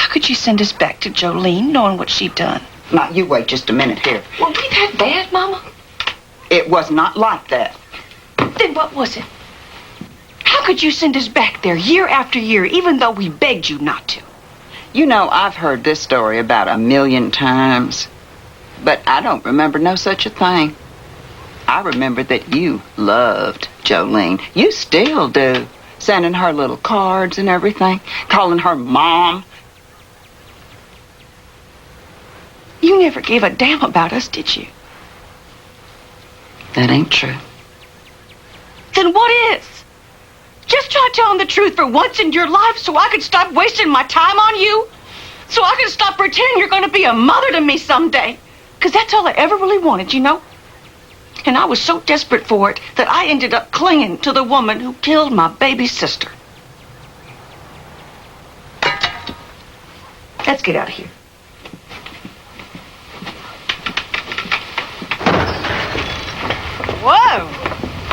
How could you send us back to Jolene knowing what she'd done? Now, you wait just a minute here. Were we that bad, Mama? It was not like that. Then what was it? How could you send us back there year after year, even though we begged you not to? You know, I've heard this story about 1,000,000 times, but I don't remember no such a thing. I remember that you loved Jolene. You still do. Sending her little cards and everything, calling her Mom. You never gave a damn about us, did you? That ain't true. Then what is? Just try telling the truth for once in your life so I could stop wasting my time on you? So I could stop pretending you're going to be a mother to me someday? Because that's all I ever really wanted, you know? And I was so desperate for it that I ended up clinging to the woman who killed my baby sister. Let's get out of here. Whoa!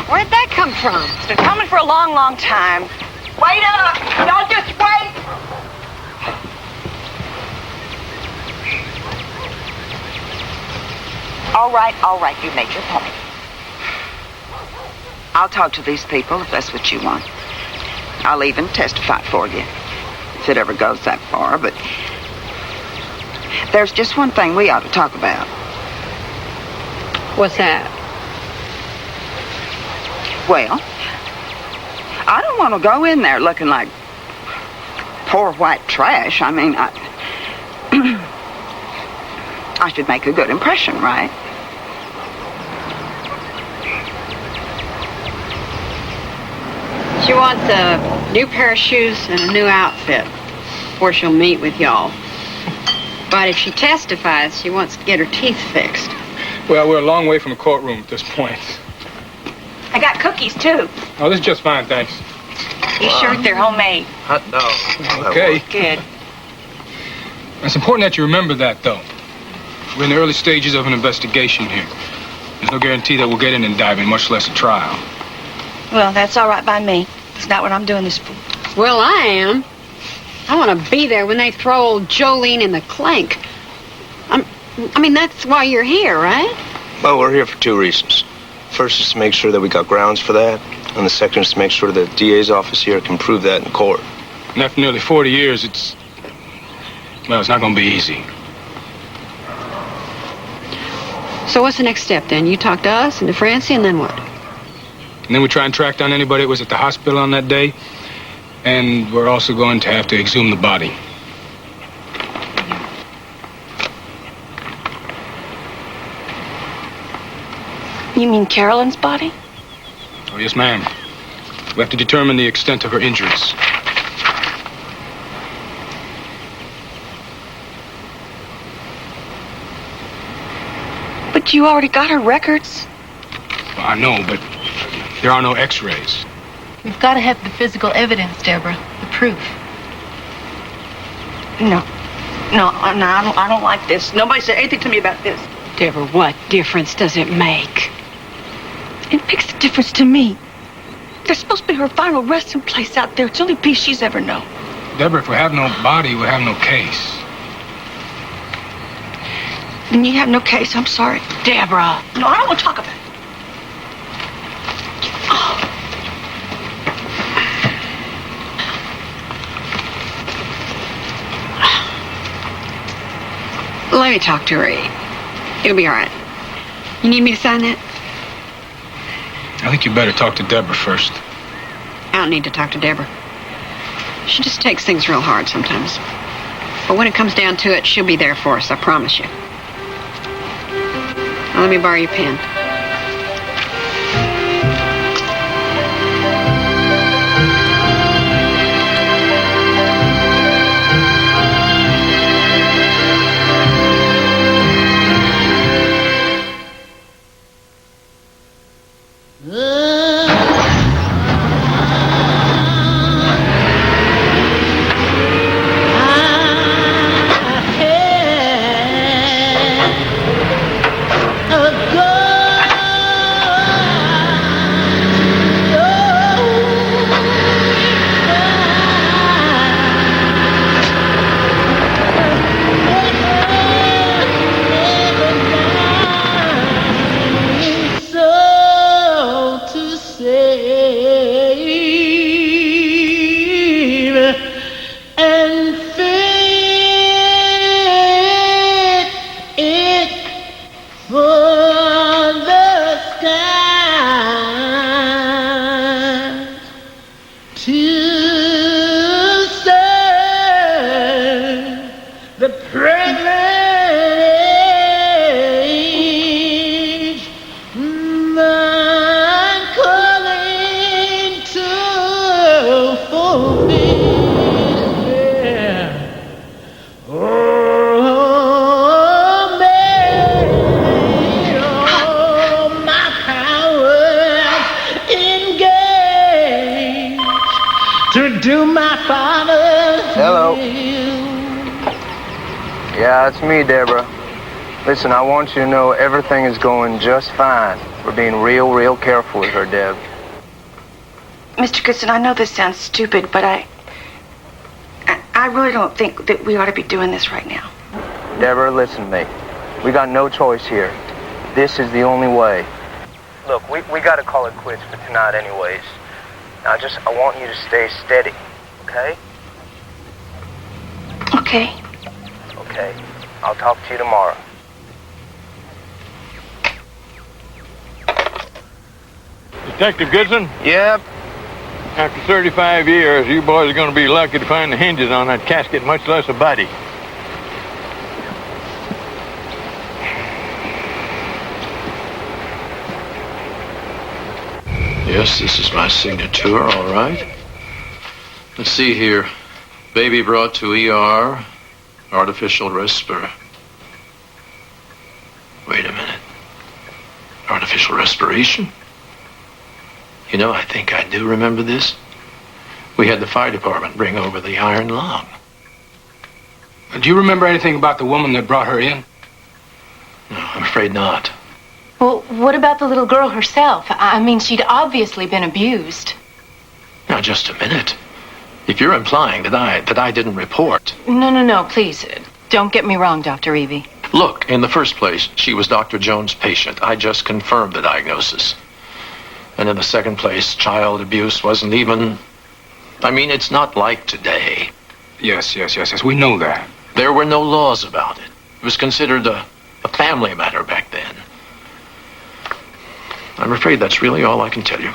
Where'd that come from? It's been coming for a long, long time. Wait up! Y'all just wait! All right, you made your point. I'll talk to these people if that's what you want. I'll even testify for you, if it ever goes that far, but there's just one thing we ought to talk about. What's that? Well, I don't want to go in there looking like poor white trash. I mean, I should make a good impression, right? She wants a new pair of shoes and a new outfit before she'll meet with y'all. But if she testifies, she wants to get her teeth fixed. Well, we're a long way from the courtroom at this point. I got cookies, too. Oh, this is just fine, thanks. You sure they're homemade? Hot dog. Okay. Good. It's important that you remember that, though. We're in the early stages of an investigation here. There's no guarantee that we'll get an indictment, much less a trial. Well, that's all right by me. It's not what I'm doing this for. Well, I am. I want to be there when they throw old Jolene in the clink. I mean, that's why you're here, right? Well, we're here for two reasons. First is to make sure that we got grounds for that, and the second is to make sure the DA's office here can prove that in court. And after nearly 40 years, it's not going to be easy. So what's the next step, then? You talk to us and to Francie, and then what? And then we try and track down anybody that was at the hospital on that day, and we're also going to have to exhume the body. You mean Carolyn's body? Oh, yes, ma'am. We have to determine the extent of her injuries. But you already got her records. Well, I know, but there are no x-rays. We've got to have the physical evidence, Deborah. The proof. No, I don't like this. Nobody said anything to me about this. Deborah, what difference does it make? It makes a difference to me. There's supposed to be her final resting place out there. It's the only peace she's ever known. Deborah, if we have no body, we have no case. Then you have no case. I'm sorry. Deborah. No, I don't want to talk about it. Let me talk to her. It'll be all right. You need me to sign that? I think you better talk to Deborah first. I don't need to talk to Deborah. She just takes things real hard sometimes. But when it comes down to it, she'll be there for us, I promise you. Now, let me borrow your pen. A Yeah, it's me, Deborah. Listen, I want you to know everything is going just fine. We're being real careful with her, Deb. Mr. Goodson, I know this sounds stupid, but I really don't think that we ought to be doing this right now. Deborah, listen to me. We got no choice here. This is the only way. Look, we got to call it quits for tonight anyways. Now, I want you to stay steady, okay? Okay. Okay. I'll talk to you tomorrow. Detective Goodson? Yep. After 35 years, you boys are going to be lucky to find the hinges on that casket, much less a body. Yes, this is my signature, all right. Let's see here. Baby brought to ER, artificial respir. Wait a minute. Artificial respiration? You know, I think I do remember this. We had the fire department bring over the iron lung. Do you remember anything about the woman that brought her in? No, I'm afraid not. Well, what about the little girl herself? I mean, she'd obviously been abused. Now, just a minute. If you're implying that I didn't report... No, please. Don't get me wrong, Dr. Evie. Look, in the first place, she was Dr. Jones' patient. I just confirmed the diagnosis. And in the second place, child abuse wasn't even... I mean, it's not like today. Yes, we know that. There were no laws about it. It was considered a family matter back then. I'm afraid that's really all I can tell you.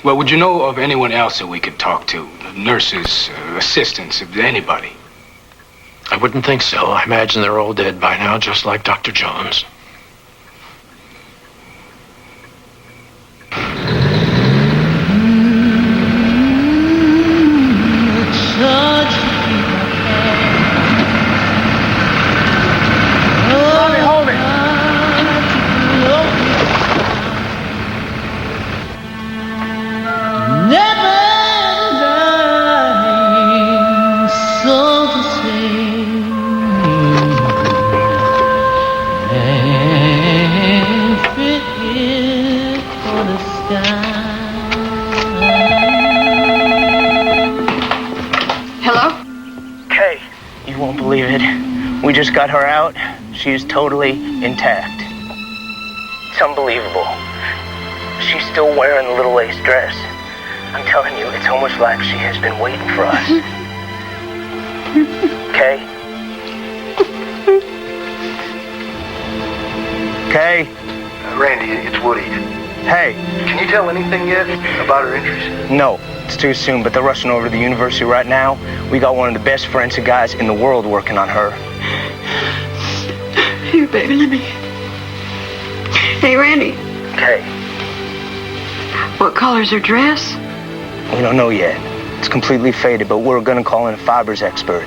Well, would you know of anyone else that we could talk to? Nurses, assistants, anybody? I wouldn't think so. I imagine they're all dead by now, just like Dr. Jones. We just got her out. She is totally intact. It's unbelievable. She's still wearing the little lace dress. I'm telling you, it's almost like she has been waiting for us. Okay? Okay? Randy, it's Woody. Hey. Can you tell anything yet about her injuries? No, it's too soon, but they're rushing over to the university right now. We got one of the best forensic guys in the world working on her. Here, baby, let me... Hey, Randy. Okay. What color's her dress? We don't know yet. It's completely faded, but we're gonna call in a fibers expert.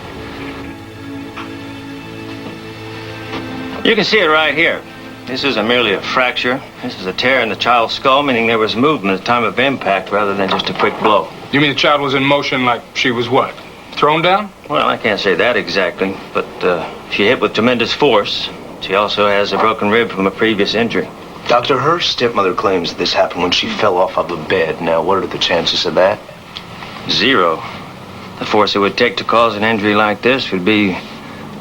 You can see it right here. This isn't merely a fracture. This is a tear in the child's skull, meaning there was movement at the time of impact rather than just a quick blow. You mean the child was in motion like she was what? Thrown down? Well, I can't say that exactly, but she hit with tremendous force. She also has a broken rib from a previous injury. Doctor, her stepmother claims that this happened when she fell off of a bed. Now, what are the chances of that? 0. The force it would take to cause an injury like this would be,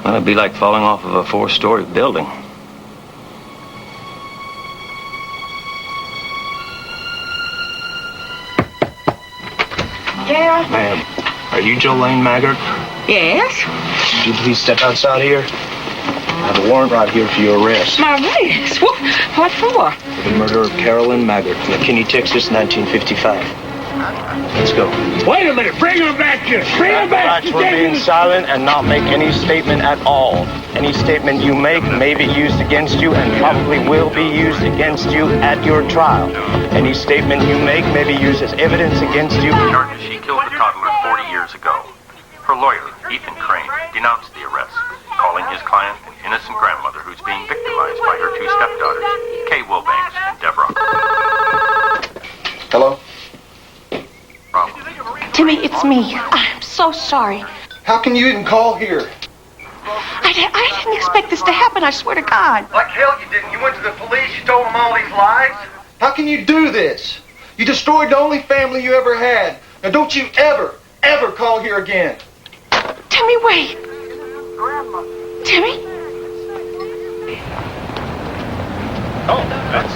well, it'd be like falling off of a 4-story building. Yeah? Ma'am, are you Jolene Maggart? Yes? Could you please step outside here? I have a warrant right here for your arrest. My arrest? What for? For the murder of CAROLYN Maggart, McKinney, Texas, 1955. Let's go. Wait a minute. Bring her back here. Bring her back. We're being silent and not make any statement at all. Any statement you make may be used against you and probably will be used against you at your trial. Any statement you make may be used as evidence against you. Charges she killed the toddler 40 years ago. Her lawyer, Ethan Crane, denounced the arrest, calling his client an innocent grandmother who's being victimized by her 2 stepdaughters, Kay Wilbanks and Deborah. Hello? Timmy, it's me. I'm so sorry. How can you even call here? I didn't expect this to happen, I swear to God. Like hell you didn't. You went to the police, you told them all these lies. How can you do this? You destroyed the only family you ever had. Now don't you ever call here again. Timmy, wait. Timmy? Oh, that's,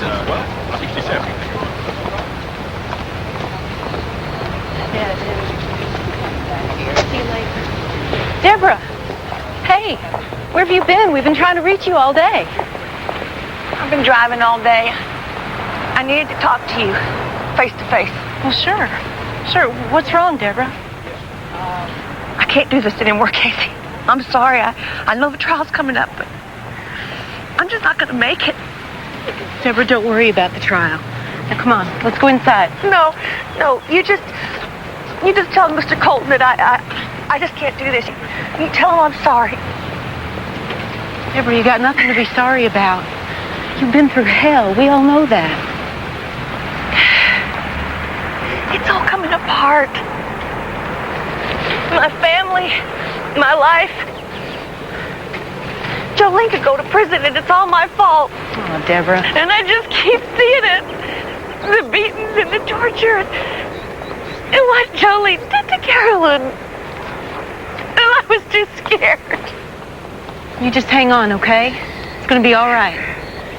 67. Deborah! Hey, where have you been? We've been trying to reach you all day. I've been driving all day. I needed to talk to you, face to face. Well, sure. Sure. What's wrong, Deborah? I can't do this anymore, Casey. I'm sorry. I know the trial's coming up, but I'm just not going to make it. Deborah, don't worry about the trial. Now, come on. Let's go inside. No. You just tell Mr. Colton that I just can't do this. You tell him I'm sorry. Deborah, you got nothing to be sorry about. You've been through hell. We all know that. It's all coming apart. My family, my life. Jolene could go to prison and it's all my fault. Oh, Deborah. And I just keep seeing it. The beatings and the torture. And what Jolene did to CAROLYN. And I was too scared. You just hang on, okay? It's gonna be all right.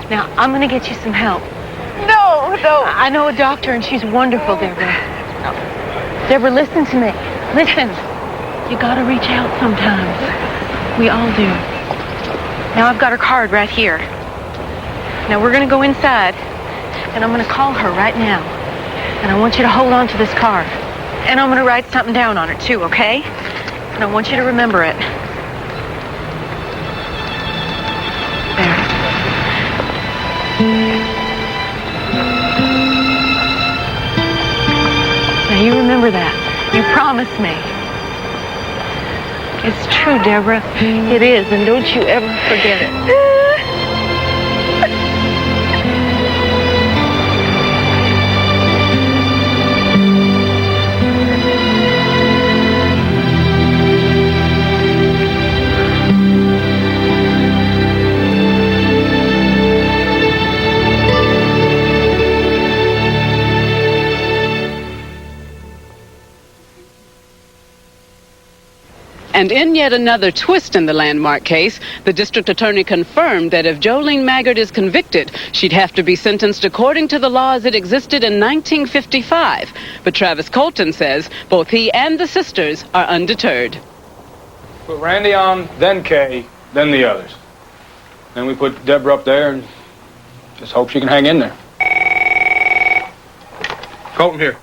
Now, I'm gonna get you some help. No. I know a doctor and she's wonderful, Deborah. Deborah, listen to me. Listen. You gotta reach out sometimes. We all do. Now, I've got her card right here. Now, we're gonna go inside and I'm gonna call her right now. And I want you to hold on to this card. And I'm gonna write something down on it too, okay? And I want you to remember it. There. Now you remember that. You promised me. It's true, Deborah. It is, and don't you ever forget it. And in yet another twist in the landmark case, the district attorney confirmed that if Jolene Maggard is convicted, she'd have to be sentenced according to the law as it existed in 1955. But Travis Colton says both he and the sisters are undeterred. Put Randy on, then Kay, then the others. Then we put Deborah up there and just hope she can hang in there. Colton here.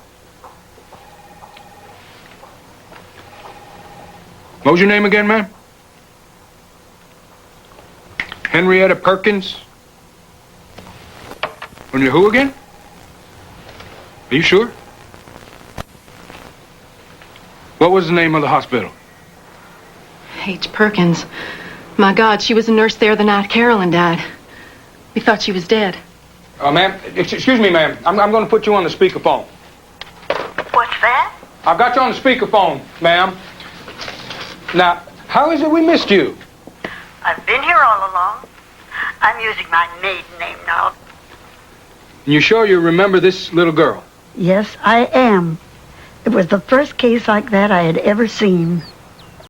What was your name again, ma'am? Henrietta Perkins? And you're who again? Are you sure? What was the name of the hospital? H. Perkins. My God, she was a nurse there the night CAROLYN died. We thought she was dead. Ma'am, excuse me, ma'am. I'm going to put you on the speakerphone. What's that? I've got you on the speakerphone, ma'am. Now, how is it we missed you? I've been here all along. I'm using my maiden name now. You sure you remember this little girl? Yes, I am. It was the first case like that I had ever seen.